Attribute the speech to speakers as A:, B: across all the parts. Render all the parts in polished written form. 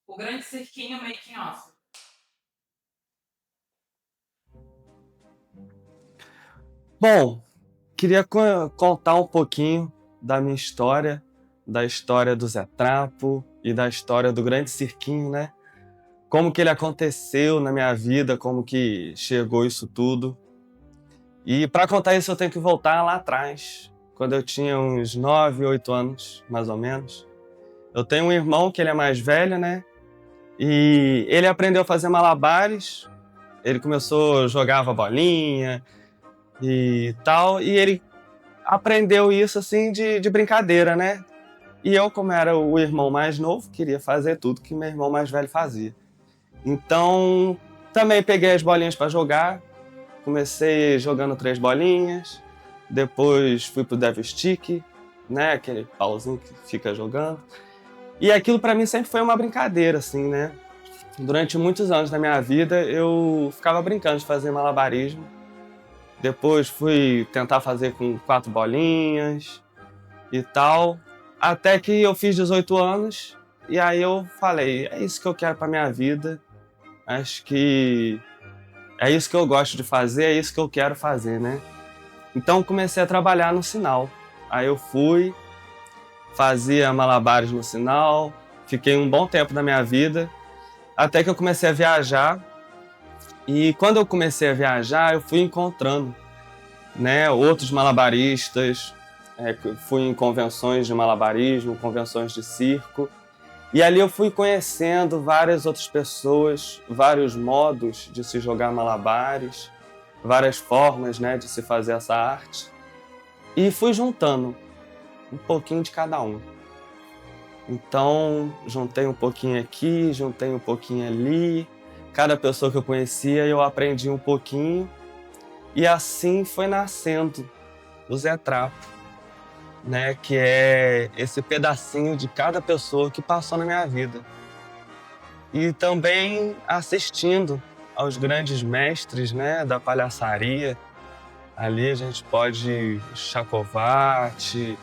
A: O Grande Cirquinho Making Off.
B: Bom, queria contar um pouquinho da minha história, da história do Zé Trapo e da história do Grande Cirquinho, né? Como que ele aconteceu na minha vida, como que chegou isso tudo. E para contar isso eu tenho que voltar lá atrás, quando eu tinha uns 9, 8 anos, mais ou menos. Eu tenho um irmão que ele é mais velho, né? E ele aprendeu a fazer malabares, ele jogava bolinha e tal, e ele aprendeu isso assim de brincadeira, né? E eu, como era o irmão mais novo, queria fazer tudo que meu irmão mais velho fazia. Então, também peguei as bolinhas para jogar, comecei jogando 3 bolinhas, depois fui pro Devil Stick, né? Aquele pauzinho que fica jogando. E aquilo para mim sempre foi uma brincadeira, assim, né? Durante muitos anos da minha vida eu ficava brincando de fazer malabarismo. Depois fui tentar fazer com 4 bolinhas e tal. Até que eu fiz 18 anos e aí eu falei, é isso que eu quero pra minha vida. Acho que é isso que eu gosto de fazer, é isso que eu quero fazer, né? Então comecei a trabalhar no sinal. Aí eu fazia malabares no sinal, fiquei um bom tempo da minha vida, até que eu comecei a viajar. E quando eu comecei a viajar, eu fui encontrando, né, outros malabaristas, fui em convenções de malabarismo, convenções de circo, e ali eu fui conhecendo várias outras pessoas, vários modos de se jogar malabares, várias formas, né, de se fazer essa arte, e fui juntando um pouquinho de cada um. Então, juntei um pouquinho aqui, juntei um pouquinho ali. Cada pessoa que eu conhecia, eu aprendi um pouquinho. E assim foi nascendo o Zé Trapo, né? Que é esse pedacinho de cada pessoa que passou na minha vida. E também assistindo aos grandes mestres, né, da palhaçaria. Ali a gente pode Chacovati,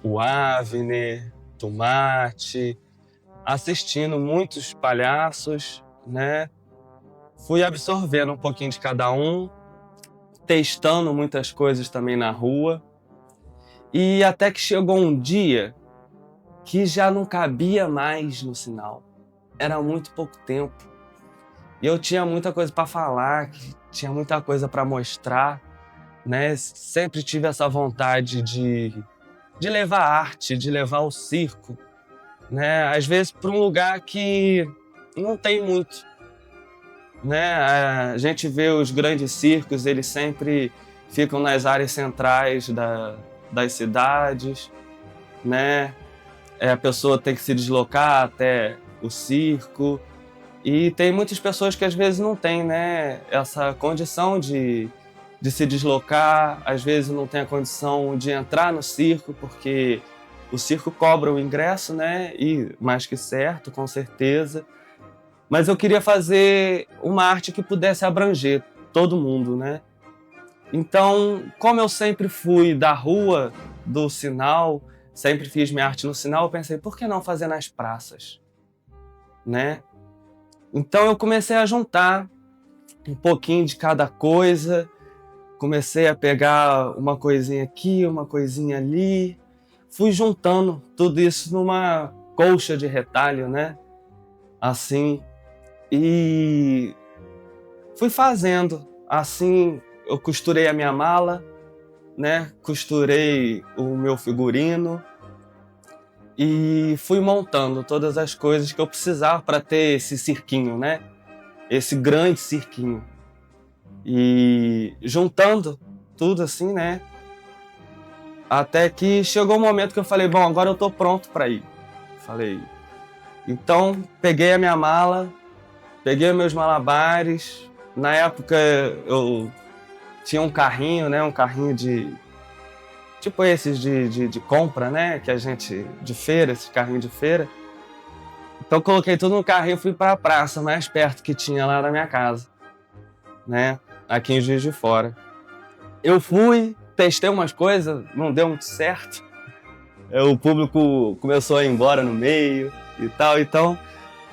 B: o Avner, Tomate, assistindo muitos palhaços, né? Fui absorvendo um pouquinho de cada um, testando muitas coisas também na rua. E até que chegou um dia que já não cabia mais no sinal. Era muito pouco tempo. E eu tinha muita coisa para falar, tinha muita coisa para mostrar, né? Sempre tive essa vontade de levar arte, de levar o circo, né? Às vezes para um lugar que não tem muito, né? A gente vê os grandes circos, eles sempre ficam nas áreas centrais das cidades, né? A pessoa tem que se deslocar até o circo e tem muitas pessoas que às vezes não têm, né, essa condição de se deslocar, às vezes não tem a condição de entrar no circo porque o circo cobra o ingresso, né? E mais que certo, com certeza. Mas eu queria fazer uma arte que pudesse abranger todo mundo, né? Então, como eu sempre fui da rua, do sinal, sempre fiz minha arte no sinal, eu pensei, por que não fazer nas praças, né? Então eu comecei a juntar um pouquinho de cada coisa, comecei a pegar uma coisinha aqui, uma coisinha ali, fui juntando tudo isso numa colcha de retalho, né? Assim, e fui fazendo. Assim, eu costurei a minha mala, né? Costurei o meu figurino e fui montando todas as coisas que eu precisava para ter esse cirquinho, né? Esse grande cirquinho. E juntando tudo assim, né? Até que chegou um momento que eu falei, bom, agora eu tô pronto para ir. Falei, então peguei a minha mala, peguei meus malabares. Na época eu tinha um carrinho, né? Um carrinho de... tipo esses de compra, né? Que a gente... de feira, esse carrinho de feira. Então coloquei tudo no carrinho e fui para a praça mais perto que tinha lá da minha casa, né? Aqui em Juiz de Fora. Eu fui, testei umas coisas, não deu muito certo. O público começou a ir embora no meio e tal. Então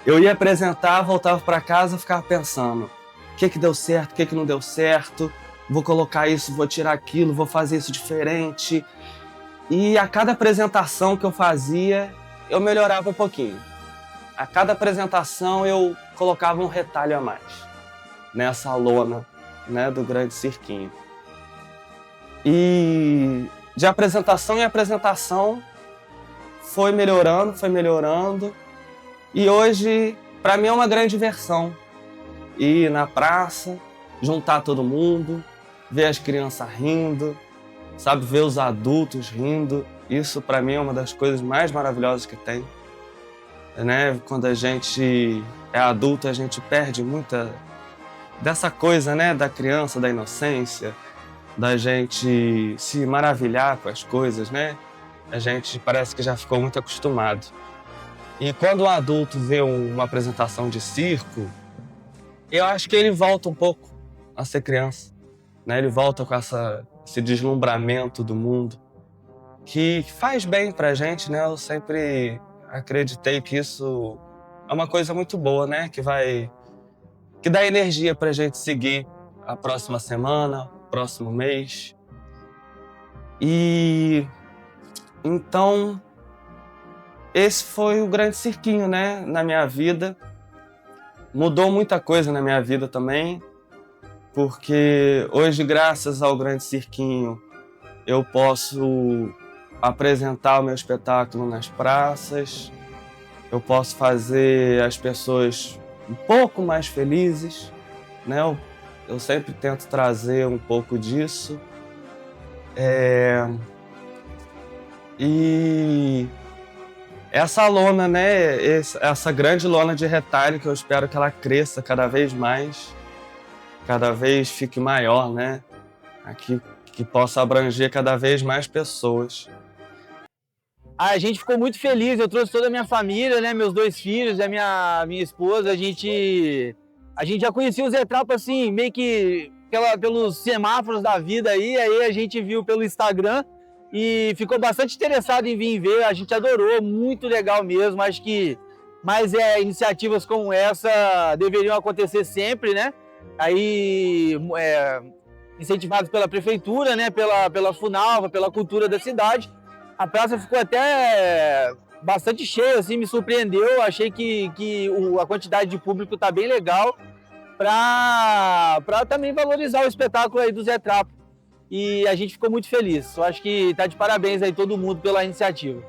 B: eu ia apresentar, voltava para casa, ficava pensando: o que deu certo, o que não deu certo, vou colocar isso, vou tirar aquilo, vou fazer isso diferente. E a cada apresentação que eu fazia, eu melhorava um pouquinho. A cada apresentação eu colocava um retalho a mais nessa lona, né, do grande cirquinho. E de apresentação em apresentação foi melhorando. E hoje, para mim, é uma grande diversão ir na praça, juntar todo mundo, ver as crianças rindo, sabe, ver os adultos rindo. Isso, para mim, é uma das coisas mais maravilhosas que tem. Né? Quando a gente é adulto, a gente perde muita dessa coisa, né, da criança, da inocência, da gente se maravilhar com as coisas, né? A gente parece que já ficou muito acostumado. E quando um adulto vê uma apresentação de circo, eu acho que ele volta um pouco a ser criança, né? Ele volta com esse deslumbramento do mundo que faz bem pra gente, né? Eu sempre acreditei que isso é uma coisa muito boa, né? Que dá energia pra gente seguir a próxima semana, próximo mês. E então esse foi o grande cirquinho, né? Na minha vida. Mudou muita coisa na minha vida também, porque hoje, graças ao grande cirquinho, eu posso apresentar o meu espetáculo nas praças, eu posso fazer as pessoas um pouco mais felizes, né? Eu sempre tento trazer um pouco disso. E essa lona, né? Essa grande lona de retalho que eu espero que ela cresça cada vez mais, cada vez fique maior, né? Aqui, que possa abranger cada vez mais pessoas.
C: A gente ficou muito feliz, eu trouxe toda a minha família, né, meus 2 filhos, a minha esposa, a gente já conhecia o Zé Trapo assim, meio que pelos semáforos da vida aí a gente viu pelo Instagram e ficou bastante interessado em vir ver, a gente adorou, muito legal mesmo, acho que mais iniciativas como essa deveriam acontecer sempre, né, aí incentivados pela prefeitura, né, pela Funalva, pela cultura da cidade. A praça ficou até bastante cheia, assim, me surpreendeu. Achei que a quantidade de público tá bem legal para também valorizar o espetáculo aí do Zé Trapo. E a gente ficou muito feliz. Eu acho que tá de parabéns aí todo mundo pela iniciativa.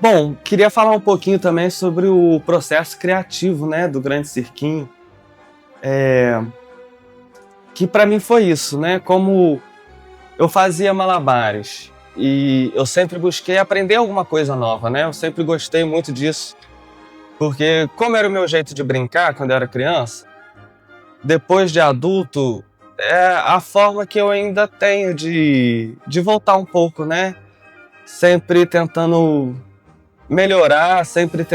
B: Bom, queria falar um pouquinho também sobre o processo criativo, né, do Grande Cirquinho. Que para mim foi isso, né? Como eu fazia malabares e eu sempre busquei aprender alguma coisa nova, né? Eu sempre gostei muito disso, porque como era o meu jeito de brincar quando eu era criança, depois de adulto, é a forma que eu ainda tenho de voltar um pouco, né? Sempre tentando melhorar, sempre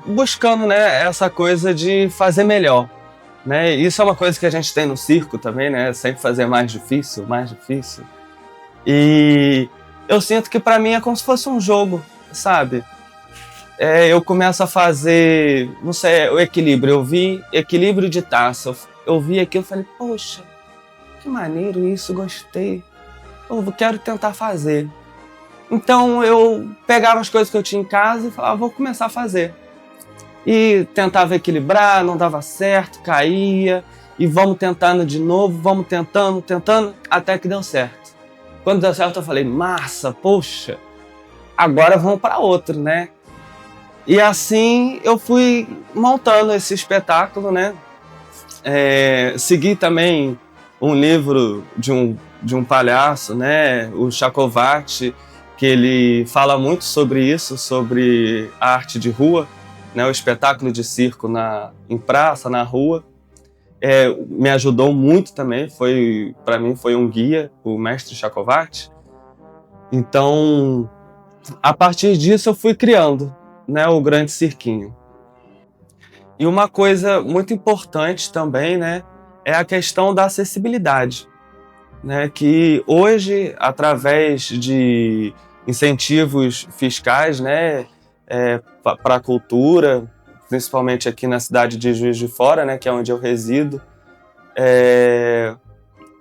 B: buscando, né, essa coisa de fazer melhor, né? Isso é uma coisa que a gente tem no circo também, né? Sempre fazer mais difícil. E eu sinto que pra mim é como se fosse um jogo, sabe? Eu começo a fazer, não sei, o equilíbrio. Eu vi equilíbrio de taça. Eu vi aquilo e falei, poxa, que maneiro isso, gostei. Eu quero tentar fazer. Então eu pegava as coisas que eu tinha em casa e falava, vou começar a fazer. E tentava equilibrar, não dava certo, caía. E vamos tentando de novo, vamos tentando, até que deu certo. Quando deu certo eu falei, massa, poxa, agora vamos para outro, né? E assim eu fui montando esse espetáculo, né? Segui também um livro de um palhaço, né, o Chakovati, que ele fala muito sobre isso, sobre a arte de rua, né, o espetáculo de circo em praça, na rua. Me ajudou muito também, para mim foi um guia, o mestre Chakovati. Então, a partir disso eu fui criando, né, o Grande Cirquinho. E uma coisa muito importante também, né, é a questão da acessibilidade, né, que hoje, através de incentivos fiscais, né, para a cultura, principalmente aqui na cidade de Juiz de Fora, né, que é onde eu resido,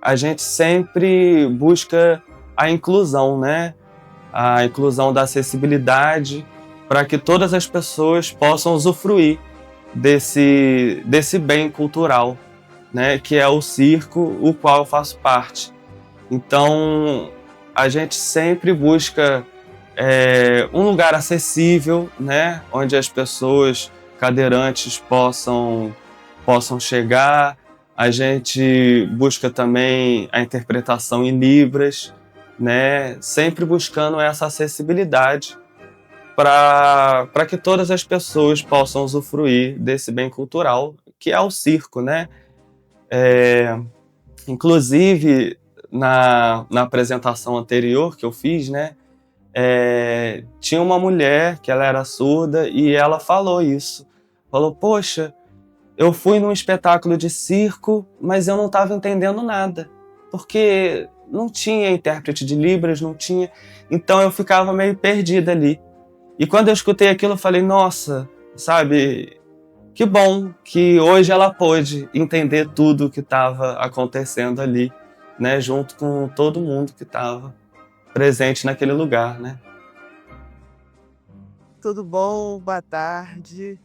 B: a gente sempre busca a inclusão, né, a inclusão da acessibilidade para que todas as pessoas possam usufruir desse bem cultural, né, que é o circo, o qual eu faço parte. Então, a gente sempre busca um lugar acessível, né, onde as pessoas cadeirantes possam chegar. A gente busca também a interpretação em libras, né, sempre buscando essa acessibilidade para que todas as pessoas possam usufruir desse bem cultural, que é o circo, né? Inclusive, na apresentação anterior que eu fiz, né, tinha uma mulher que ela era surda e ela falou isso. Falou, poxa, eu fui num espetáculo de circo, mas eu não estava entendendo nada, porque não tinha intérprete de libras, não tinha. Então eu ficava meio perdida ali. E quando eu escutei aquilo, eu falei, nossa, sabe, que bom que hoje ela pôde entender tudo o que estava acontecendo ali, né, junto com todo mundo que estava presente naquele lugar, né.
D: Tudo bom? Boa tarde.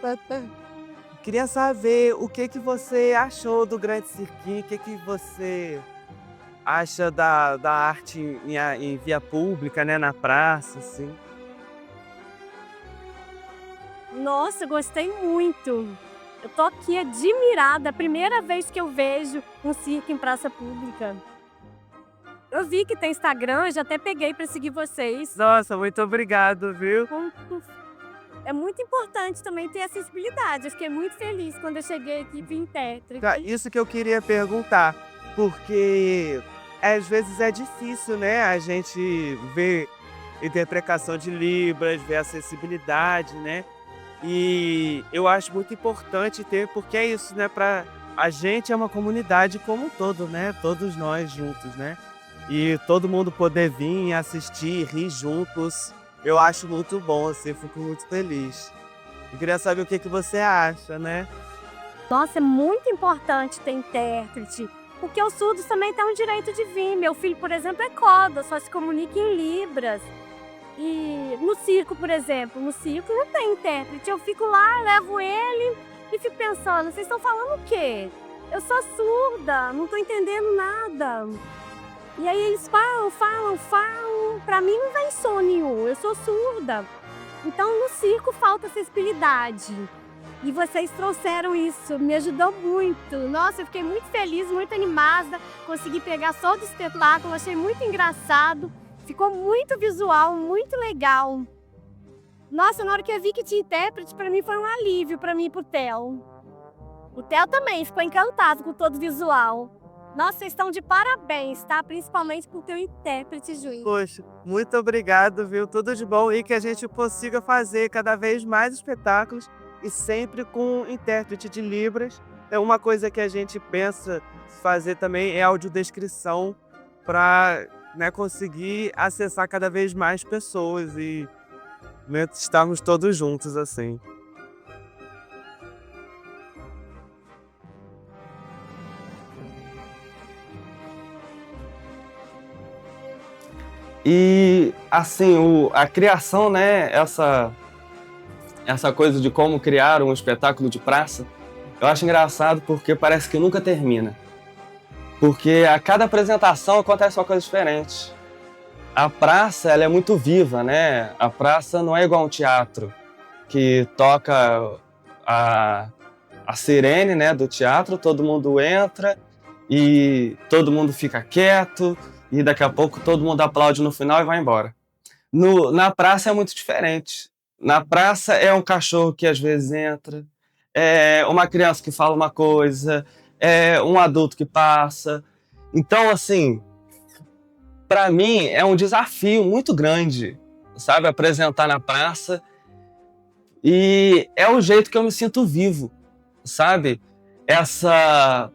D: Boa tarde. Queria saber o que você achou do Grande Cirquinho, o que você acha da arte em via pública, né, na praça, assim.
E: Nossa, gostei muito. Eu tô aqui admirada, a primeira vez que eu vejo um circo em praça pública. Eu vi que tem Instagram, já até peguei para seguir vocês.
D: Nossa, muito obrigado, viu?
E: É muito importante também ter acessibilidade. Eu fiquei muito feliz quando eu cheguei aqui e vi intérprete.
D: Isso que eu queria perguntar, porque às vezes é difícil, né, a gente ver interpretação de libras, ver acessibilidade, né? E eu acho muito importante ter, porque é isso, né? A gente é uma comunidade como um todo, né? Todos nós juntos, né? E todo mundo poder vir, assistir, rir juntos, eu acho muito bom, assim, fico muito feliz. Eu queria saber o que você acha, né?
E: Nossa, é muito importante ter intérprete, porque os surdos também têm o direito de vir. Meu filho, por exemplo, é coda, só se comunica em libras. E no circo, por exemplo, no circo não tem intérprete. Eu fico lá, levo ele e fico pensando, vocês estão falando o quê? Eu sou surda, não estou entendendo nada. E aí eles falam. Pra mim não vem som nenhum, eu sou surda. Então no circo falta acessibilidade. E vocês trouxeram isso, me ajudou muito. Nossa, eu fiquei muito feliz, muito animada. Consegui pegar só do espetáculo, achei muito engraçado. Ficou muito visual, muito legal. Nossa, na hora que eu vi que tinha intérprete, pra mim foi um alívio pra mim e pro Theo. O Theo também ficou encantado com todo o visual. Nossa, vocês estão de parabéns, tá? Principalmente por ter um intérprete, Juiz.
D: Poxa, muito obrigado, viu? Tudo de bom e que a gente consiga fazer cada vez mais espetáculos e sempre com intérprete de libras. É uma coisa que a gente pensa fazer também é audiodescrição para, né, conseguir acessar cada vez mais pessoas e, né, estarmos todos juntos assim.
B: E, assim, a criação, né, essa coisa de como criar um espetáculo de praça, eu acho engraçado porque parece que nunca termina. Porque a cada apresentação acontece uma coisa diferente. A praça, ela é muito viva, né? A praça não é igual a um teatro, que toca a sirene, né, do teatro, todo mundo entra e todo mundo fica quieto e daqui a pouco todo mundo aplaude no final e vai embora. Na praça é muito diferente. Na praça é um cachorro que às vezes entra, é uma criança que fala uma coisa, é um adulto que passa. Então, assim, para mim é um desafio muito grande, sabe, apresentar na praça. E é o jeito que eu me sinto vivo, sabe? Essa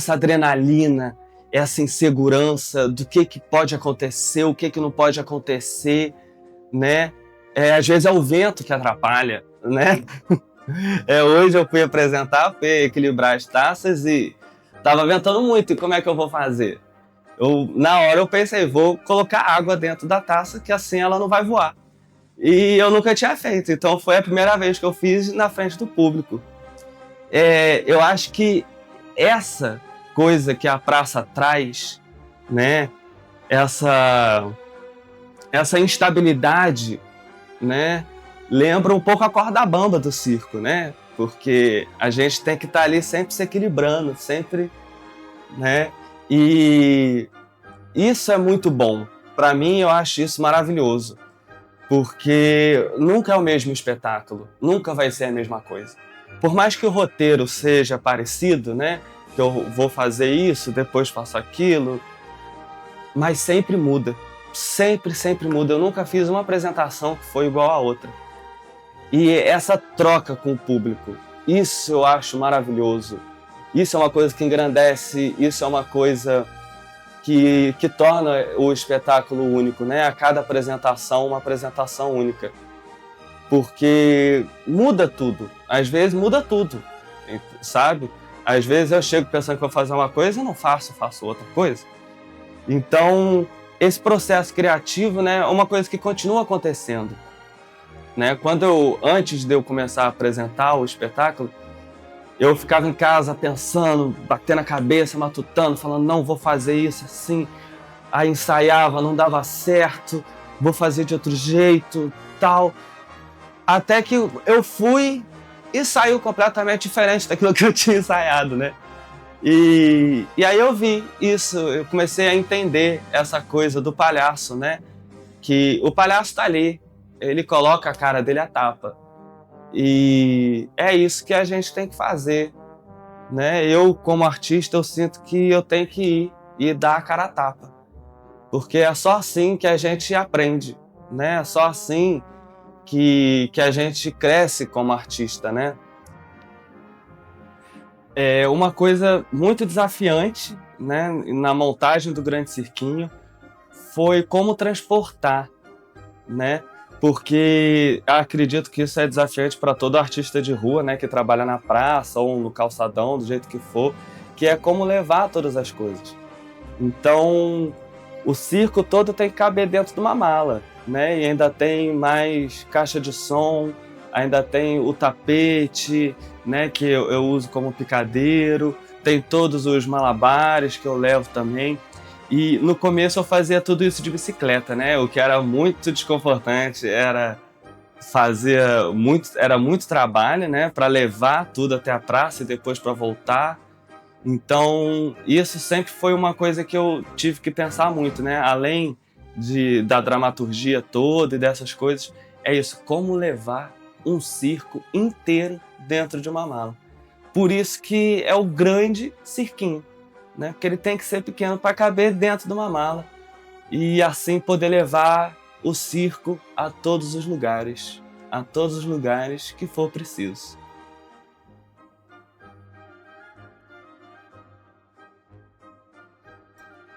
B: adrenalina, essa insegurança do que pode acontecer, o que não pode acontecer, né? Às vezes é o vento que atrapalha, né? Hoje eu fui apresentar, fui equilibrar as taças e tava ventando muito, e como é que eu vou fazer? Na hora eu pensei, vou colocar água dentro da taça, que assim ela não vai voar. E eu nunca tinha feito, então foi a primeira vez que eu fiz na frente do público. Eu acho que essa coisa que a praça traz, né, essa instabilidade, né, lembra um pouco a corda bamba do circo, né? Porque a gente tem que estar ali sempre se equilibrando, sempre, né? E isso é muito bom. Para mim, eu acho isso maravilhoso. Porque nunca é o mesmo espetáculo, nunca vai ser a mesma coisa. Por mais que o roteiro seja parecido, né? Que eu vou fazer isso, depois faço aquilo, mas sempre muda. Sempre muda. Eu nunca fiz uma apresentação que foi igual a outra. E essa troca com o público, isso eu acho maravilhoso. Isso é uma coisa que engrandece, isso é uma coisa que torna o espetáculo único, né? A cada apresentação, uma apresentação única. Porque muda tudo. Às vezes muda tudo, sabe? Às vezes eu chego pensando que vou fazer uma coisa e não faço outra coisa. Então, esse processo criativo, né, é uma coisa que continua acontecendo. Né? Antes de eu começar a apresentar o espetáculo, eu ficava em casa pensando, batendo a cabeça, matutando, falando, não, vou fazer isso assim. Aí ensaiava, não dava certo, vou fazer de outro jeito, tal. Até que eu fui e saiu completamente diferente daquilo que eu tinha ensaiado, né? E aí eu vi isso, eu comecei a entender essa coisa do palhaço, né? Que o palhaço tá ali, ele coloca a cara dele à tapa. E é isso que a gente tem que fazer, né? Eu, como artista, eu sinto que eu tenho que ir e dar a cara a tapa. Porque é só assim que a gente aprende, né? É só assim que a gente cresce como artista, né? Uma coisa muito desafiante, né, na montagem do Grande Cirquinho foi como transportar, né? Porque acredito que isso é desafiante para todo artista de rua, né, que trabalha na praça ou no calçadão, do jeito que for, que é como levar todas as coisas. Então, o circo todo tem que caber dentro de uma mala, né? E ainda tem mais caixa de som, ainda tem o tapete, né, que eu uso como picadeiro, tem todos os malabares que eu levo também. E no começo eu fazia tudo isso de bicicleta, né? O que era muito desconfortante, era muito trabalho, né? Para levar tudo até a praça e depois para voltar. Então, isso sempre foi uma coisa que eu tive que pensar muito, né? Além da dramaturgia toda e dessas coisas, é isso, como levar um circo inteiro dentro de uma mala. Por isso que é o Grande Cirquinho, né? Porque ele tem que ser pequeno para caber dentro de uma mala e assim poder levar o circo a todos os lugares que for preciso.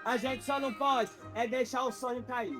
D: A gente só não pode deixar o sonho cair.